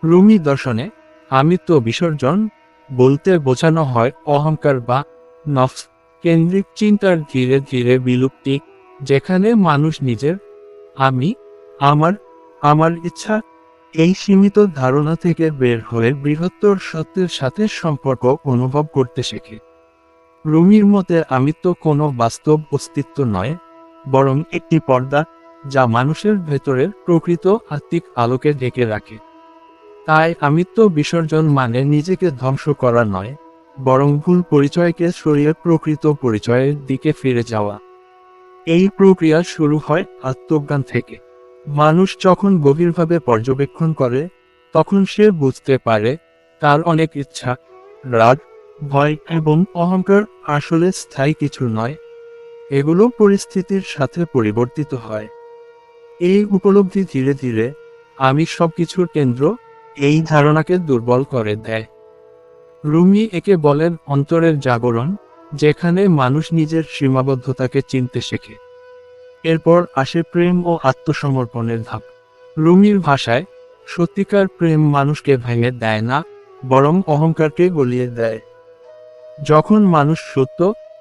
রুমি দর্শনে আমিত্ব বিসর্জন বলতে বোঝানো হয় অহংকার বা নফস কেন্দ্রিক চিন্তার ধীরে ধীরে বিলুপ্তি, যেখানে মানুষ নিজের আমি, আমার, আমার ইচ্ছা এই সীমিত ধারণা থেকে বের হয়ে বৃহত্তর সত্যের সাথে সম্পর্ক অনুভব করতে শেখে। রুমির মতে আমিত্ব কোনো বাস্তব অস্তিত্ব নয়, বরং একটি পর্দা যা মানুষের ভেতরের প্রকৃত আত্মিক আলোকে ঢেকে রাখে। তাই আমিত্ব বিসর্জন মানে নিজেকে ধ্বংস করা নয়, বরং ভুল পরিচয়কে সরিয়ে প্রকৃত পরিচয়ের দিকে ফিরে যাওয়া। এই প্রক্রিয়া শুরু হয় আত্মজ্ঞান থেকে। মানুষ যখন গভীরভাবে পর্যবেক্ষণ করে, তখন সে বুঝতে পারে তার অনেক ইচ্ছা, রাগ, ভয় এবং অহংকার আসলে স্থায়ী কিছু নয়, এগুলো পরিস্থিতির সাথে পরিবর্তিত হয়। এই উপলব্ধি ধীরে ধীরে আমি সবকিছুর কেন্দ্র এই ধারণাকে দুর্বল করে দেয়। রুমি একে বলেন অন্তরের জাগরণ, যেখানে মানুষ নিজের সীমাবদ্ধতাকে চিনতে শেখে। এরপর আসে প্রেম ও আত্মসমর্পণের ধাপ। রুমির ভাষায় সত্যিকার প্রেম মানুষকে ভেঙে দেয় না, বরং অহংকারকে গলিয়ে দেয়। যখন মানুষ সত্য,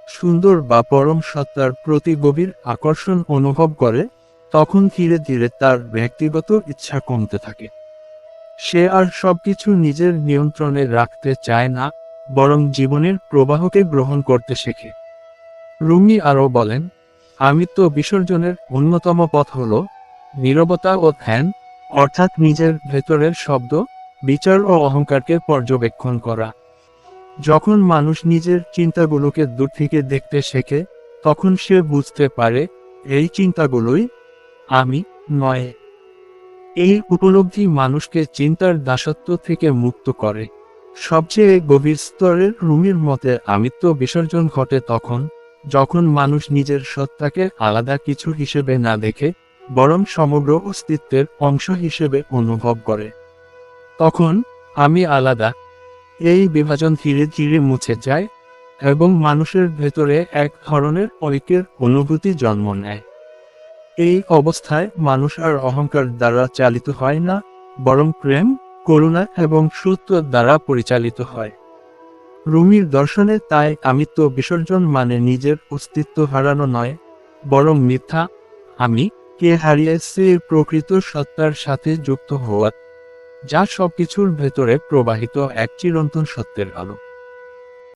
সুন্দর বা পরম সত্তার প্রতি গভীর আকর্ষণ অনুভব করে, তখন ধীরে ধীরে তার ব্যক্তিগত ইচ্ছা কমতে থাকে। সে আর সবকিছু নিজের নিয়ন্ত্রণে রাখতে চায় না, বরং জীবনের প্রবাহকে গ্রহণ করতে শেখে। রুমি আরও বলেন, আমিত্ব বিসর্জনের অন্যতম পথ হল নীরবতা ও ধ্যান, অর্থাৎ নিজের ভেতরের শব্দ, বিচার ও অহংকারকে পর্যবেক্ষণ করা। যখন মানুষ নিজের চিন্তাগুলোকে দূর থেকে দেখতে শেখে, তখন সে বুঝতে পারে এই চিন্তাগুলোই আমি নয়। এই উপলব্ধি মানুষকে চিন্তার দাসত্ব থেকে মুক্ত করে। সবচেয়ে গভীর স্তরের রুমির মতে আমিত্ব বিসর্জন ঘটে তখন, যখন মানুষ নিজের সত্তাকে আলাদা কিছু হিসেবে না দেখে, বরং সমগ্র অস্তিত্বের অংশ হিসেবে অনুভব করে। তখন আমি আলাদা এই বিভাজন ধীরে ধীরে মুছে যায় এবং মানুষের ভেতরে এক ধরনের ঐক্যের অনুভূতি জন্ম নেয়। এই অবস্থায় মানুষ আর অহংকার দ্বারা চালিত হয় না, বরং প্রেম, করুণা এবং সত্য দ্বারা পরিচালিত হয়। রুমির দর্শনে তাই আমিত্ব বিসর্জন মানে নিজের অস্তিত্ব হারানো নয়, বরং মিথ্যা আমি কে হারিয়ে সেই প্রকৃত সত্তার সাথে যুক্ত হওয়া, যা সবকিছুর ভেতরে প্রবাহিত এক চিরন্তন সত্যের আলো।